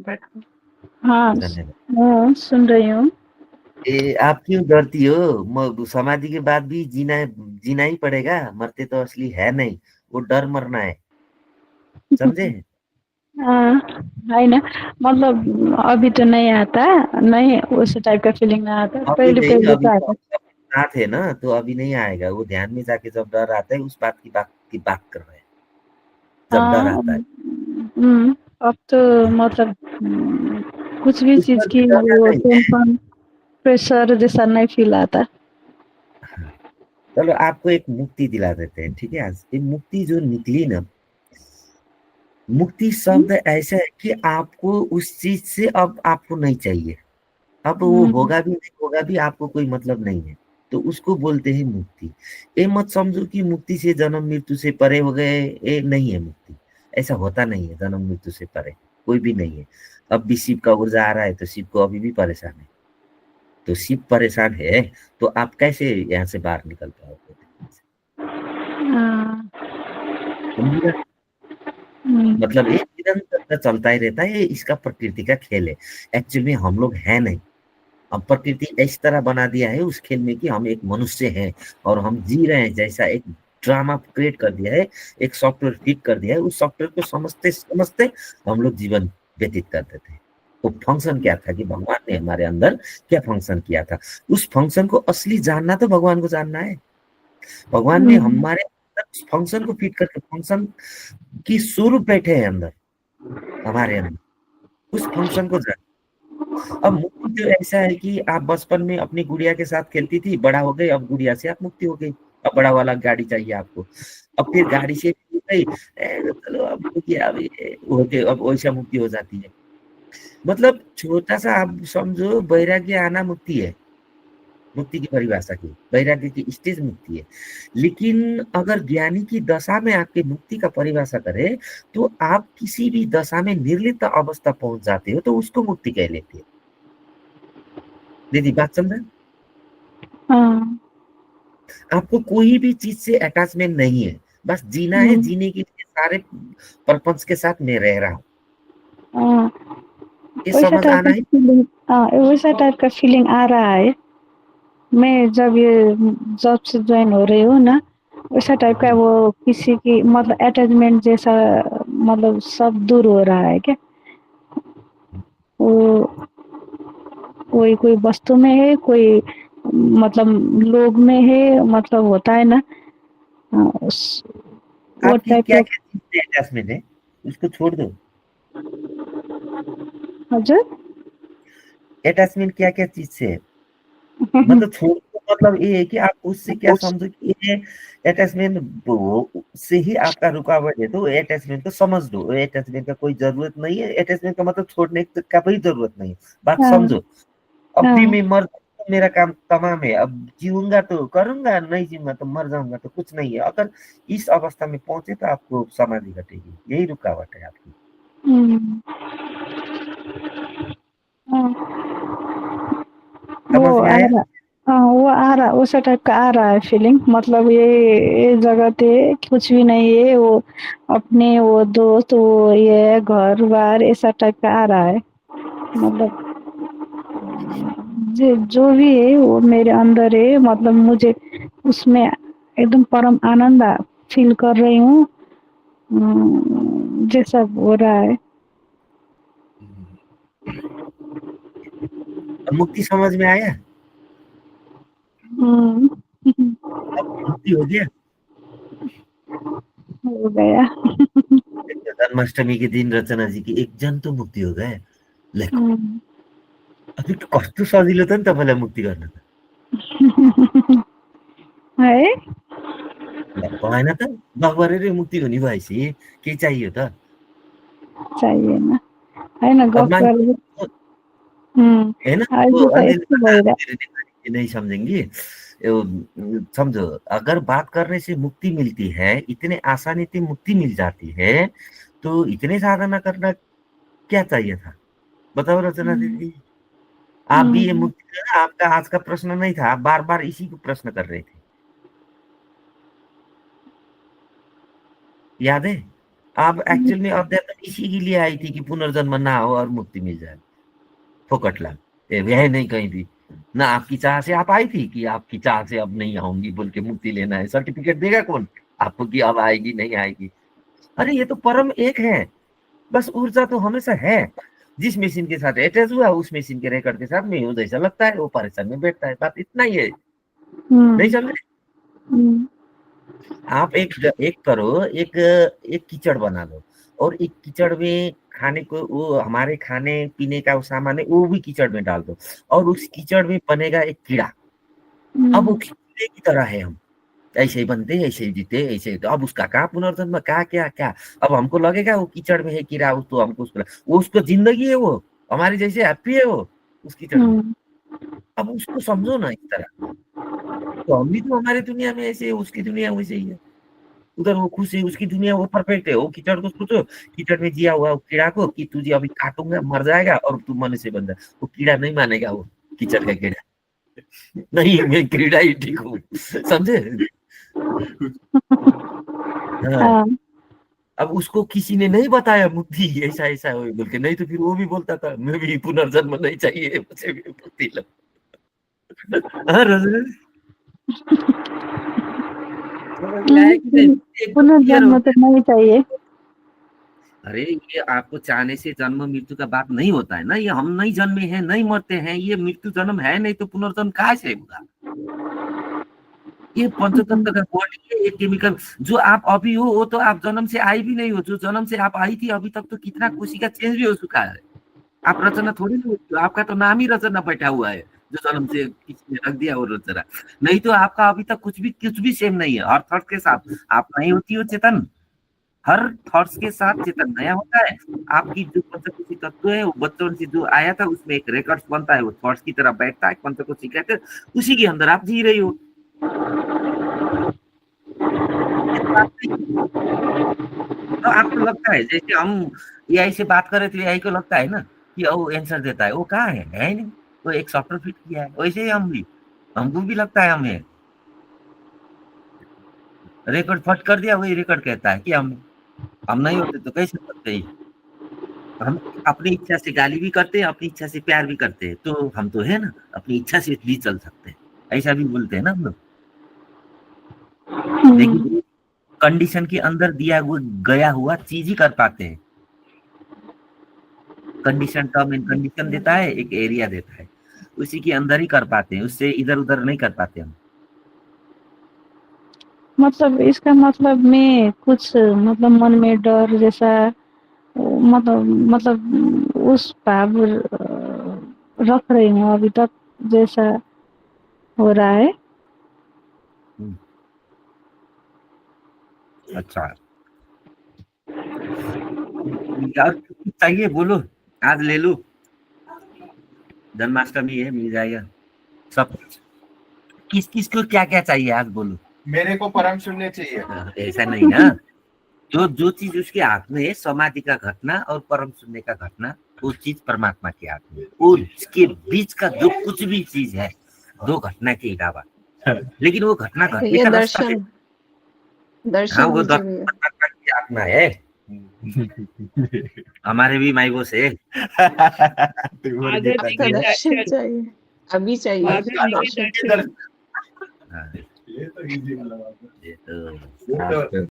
But हाँ, धन्यवाद। सुन रही हूँ। आप क्यों डरती हो? समाधि के बाद भी जीना ही पड़ेगा, मरते तो असली है नहीं। वो डर मरना है, समझे? हाँ, है ना, मतलब अभी तो नहीं आता, नहीं उस टाइप का फीलिंग नहीं आता, अभी पहले नहीं, पहले अभी तो तो आता। हम सब साथ है ना, तो अभी नहीं आएगा। वो ध्यान में जाके जब डर आता है, उस बात कर रहे हैं। जब डर हाँ, आता है अब तो मतलब कुछ भी उस चीज़ पर भी की डरना वो नहीं है। टेंशन, प्रेशर जैसा नहीं फील आता। हाँ, चलो आपको एक मुक्ति दिला देते हैं, ठीक है? आज ये मुक्ति जो निकली ना, मुक्ति हुँ, शब्द ऐसा है कि आपको उस चीज से अब आपको नहीं चाहिए। अब वो हुँ, होगा भी नहीं होगा भी, आपको कोई मतलब नहीं है। तो उसको बोलते हैं मुक्ति। ये मत समझो कि मुक्ति से जन्म मृत्यु से परे हो गए, ये नहीं है मुक्ति। ऐसा होता नहीं है, जन्म मृत्यु से परे कोई भी नहीं है। अब भी शिव का ऊर्जा आ रहा है, तो शिव को अभी भी परेशान है। तो शिव परेशान है, तो आप कैसे यहाँ से बाहर निकल पाओगे? हाँ, समझिए, हुँ, मतलब ये निरंतर चलता ही रहता है, ये इसका प्रकृति का खेल है। एक्चुअली में हम लोग है नहीं। अब प्रकृति इस तरह बना दिया है उस खेल में कि हम एक मनुष्य हैं और हम जी रहे हैं, जैसा एक ड्रामा क्रिएट कर दिया है, एक सॉफ्टवेयर फिट कर दिया है। उस सॉफ्टवेयर को समझते समझते हम लोग जीवन व्यतीत कर देते हैं। तो फंक्शन क्या था कि भगवान ने हमारे अंदर क्या फंक्शन किया था, उस फंक्शन को असली जानना तो भगवान को जानना है। भगवान ने हुँ, हमारे अंदर उस फंक्शन को फिट करके फंक्शन की स्वरूप बैठे हैं अंदर, हमारे अंदर उस फंक्शन को जान। अब मुक्ति तो ऐसा है कि आप बचपन में अपनी गुड़िया के साथ खेलती थी, बड़ा हो गए, अब गुड़िया से आप मुक्ति हो गई। अब बड़ा वाला गाड़ी चाहिए आपको। अब फिर गाड़ी से भी हो गई, चलो अब मुक्ति अब ये हो गई, अब वैसा मुक्ति हो जाती है। मतलब छोटा सा आप समझो, वैराग्य आना मुक्ति है। मुक्ति की परिभाषा की वैराग्य की स्टेज मुक्ति है। लेकिन अगर ज्ञानी की दशा में आपके मुक्ति का परिभाषा करे, तो आप किसी भी दशा में निर्लिप्त अवस्था पहुंच जाते हो, तो उसको मुक्ति कह लेते हैं। दीदी बात समझ? हाँ, आपको कोई भी चीज से अटैचमेंट नहीं है। बस जीना है, हुँ, जीने के लिए सारे प्रपंच के साथ मैं रह रहा हूँ। हाँ, ये वैसा समझ टाइप आना का ही। फीलिंग, हाँ, वैसा टाइप का फीलिंग आ रहा है। मैं जब से जॉइन हो रही हूँ ना, वैसा टाइप का वो किसी की मतलब अटैचमेंट जैसा, मतलब सब दूर हो रहा है क्या? वो कोई कोई वस्तु में है, कोई मतलब लोग में है, मतलब होता है ना, उस वो आपकी टाइप क्या का। क्या चीज से अटैचमेंट है, उसको छोड़ दो। हजुर? अटैचमेंट क्या क्या चीज से है, मतलब छोड़ दो, मतलब ये है कि आप उससे क्या समझो कि ये अटैचमेंट से ही आपका रुकावट है, तो अटैचमेंट को समझ लो। अटैचमेंट का कोई जरूरत नहीं है, अटैचमेंट का मतलब छोड़ने का कोई जरूरत नहीं है। बात हाँ, समझो। अब भी हाँ, मैं मर तो मेरा काम तमाम है। अब जीऊंगा तो करूंगा, नहीं जीऊंगा तो मर जाऊंगा, तो कुछ नहीं है। अगर इस अवस्था में पहुंचे तो आपको समाधि घटेगी। यही रुकावट है आपकी। हुँ, हाँ, वो समझ में आ आया? रहा, हाँ, वो आ रहा, उस टाइप का आ रहा है फीलिंग, मतलब ये जगत है, कुछ भी नहीं है, वो अपने वो दोस्त, वो ये घर-बार ऐसा टाइप का आ रहा है। मतलब जो भी है वो मेरे अंदर है, मतलब मुझे उसमें एकदम परम आनंद फील कर रही हूँ, जैसा हो रहा है। हम्म। अब मुक्ति समझ में आया? हम्म, अब मुक्ति हो गया। हो गया। जन्माष्टमी के दिन रचना जी की एक जन तो मुक्ति हो गए। लेखो, हम्म, अभी तो कस्तो सजिलो त नि तपाईँलाई मुक्ति गर्न त। है, ल भएन त, गफ गरेरै मुक्ति हुने भएपछि के चाहियो त? चाहिए ना, है ना, अब गफ मान्छे गरेर। हुँ, होइन, अहिले अब त अलिअलि यस्तो बात भइरा, मेरे दिमाग नहीं समझेंगी। समझो, अगर बात करने से मुक्ति मिलती है, इतने आसानी से मुक्ति मिल जाती है, तो इतने साधना करना क्या चाहिए था? बताओ रचना हुँ, दीदी। आप भी ये हुँ, मुक्ति जो है आपका आज का प्रश्न नहीं था, आप बार बार इसी को प्रश्न कर रहे थे। याद है? आप एक्चुअल में अध्यात्म इसी के लिए आई थी कि पुनर्जन्म ना हो और मुक्ति मिल जाए, फोकट लाल है नहीं कहीं भी ना। आपकी चाह से आप आई थी कि आपकी चाह से अब नहीं आऊंगी बोल के मुक्ति लेना है, सर्टिफिकेट देगा कौन आपको कि अब आएगी नहीं आएगी? अरे ये तो परम एक है, बस ऊर्जा तो हमेशा है। जिस मशीन के साथ अटैच हुआ उस मशीन के रिकॉर्ड के साथ में हूँ जैसा लगता है वो परेशान में बैठता है, बात इतना ही है। नहीं समझे? आप एक करो, एक कीचड़ बना लो और एक कीचड़ में खाने को वो हमारे खाने पीने का वो सामान है वो भी कीचड़ में डाल दो और उस कीचड़ में बनेगा एक कीड़ा। अब वो कीड़े की तरह है हम, ऐसे ही बनते ऐसे ही जीते ऐसे ही। तो अब उसका कहाँ पुनर्जन्म कहाँ क्या क्या? अब हमको लगेगा वो कीचड़ में है कीड़ा, तो हमको वो उसको जिंदगी है, वो हमारी जैसे हैप्पी है वो उस कीचड़ में। अब उसको समझो ना इस तरह, तो हम भी तो हमारी दुनिया में ऐसे है, उसकी दुनिया वैसे ही है। उधर वो खुश है, उसकी दुनिया वो परफेक्ट है। वो कीचड़ को सोचो, कीचड़ में जिया हुआ कीड़ा को कि तुझे अभी काटूंगा मर जाएगा और तू मनुष्य बन जाए, वो कीड़ा नहीं मानेगा, वो कीचड़ का कीड़ा नहीं मैं कीड़ा ही ठीक हूँ, समझे? हाँ। अब उसको किसी ने नहीं बताया मुक्ति ऐसा ऐसा हो बोल के, नहीं तो फिर वो भी बोलता था मैं भी पुनर्जन्म नहीं चाहिए मुझे भी मुक्ति लो। हाँ रजनी, पुनर्जन्म तो नहीं चाहिए। अरे ये आपको चाहने से जन्म मृत्यु का बात नहीं होता है ना, ये हम नहीं जन्मे हैं नहीं मरते हैं, ये मृत्यु जन्म है नहीं तो पुनर्जन्म कहाँ से होगा? ये पंचतत्व का बॉडी है, ये केमिकल जो आप अभी हो वो तो आप जन्म से आई भी नहीं हो, जो जन्म से आप आई थी अभी तक तो कितना कोशिका चेंज भी हो चुका है। आप रचना थोड़ी ना हो, आपका तो नाम ही रचना बैठा हुआ है, जो जन्म से किसी ने रख दिया वो रचना। नहीं तो आपका अभी तक कुछ भी सेम नहीं है। हर थॉट के साथ आप नहीं होती हो चेतन, हर थॉट्स के साथ चेतन नया होता है। आपकी जो पंचकोशी तत्व है वो बच्चों से जो आया था उसमें एक रिकॉर्ड्स बनता है, वो थॉट्स की तरह बैठता है पंचकोशी कहते हैं, उसी के अंदर आप जी रही हो। तो आपको लगता है जैसे हम एआई से बात कर रहे थे, एआई को लगता है ना कि वो आंसर देता है, वो कहाँ है नहीं, वो एक सॉफ्टवेयर फिट किया है। वैसे ही हम भी, हमको भी लगता है हमें रिकॉर्ड फट कर दिया, वही रिकॉर्ड कहता है कि हम नहीं होते तो कैसे करते हैं। हम अपनी इच्छा से गाली भी करते हैं, अपनी इच्छा से प्यार भी करते हैं, तो हम तो है ना अपनी इच्छा से भी चल सकते हैं, ऐसा भी बोलते हैं ना हम लोग। लेकिन कंडीशन के अंदर दिया हुआ गया हुआ चीज ही कर पाते हैं। कंडीशन टर्म एंड कंडीशन देता है, एक एरिया देता है, उसी के अंदर ही कर पाते हैं, उससे इधर उधर नहीं कर पाते हम। मतलब इसका मतलब में कुछ मतलब मन में डर जैसा मतलब उस भाव रख रही हूँ अभी तक जैसा हो रहा है। अच्छा यार चाहिए बोलो, आज ले लो, जन्माष्टमी है मिल जाएगा सब। किस किस को क्या क्या चाहिए आज बोलो? मेरे को परम शून्य चाहिए। ऐसा नहीं ना, जो चीज उसके हाथ में है, समाधि का घटना और परम शून्य का घटना, वो चीज परमात्मा के हाथ में, उसके बीच का जो कुछ भी चीज है दो घटना के अलावा, लेकिन वो घटना घटने का रास्ता है। हाँ वो परमात्मा की आत्मा है, हमारे भी माई वो से दर्शन चाहिए, अभी चाहिए दर्शन। ये तो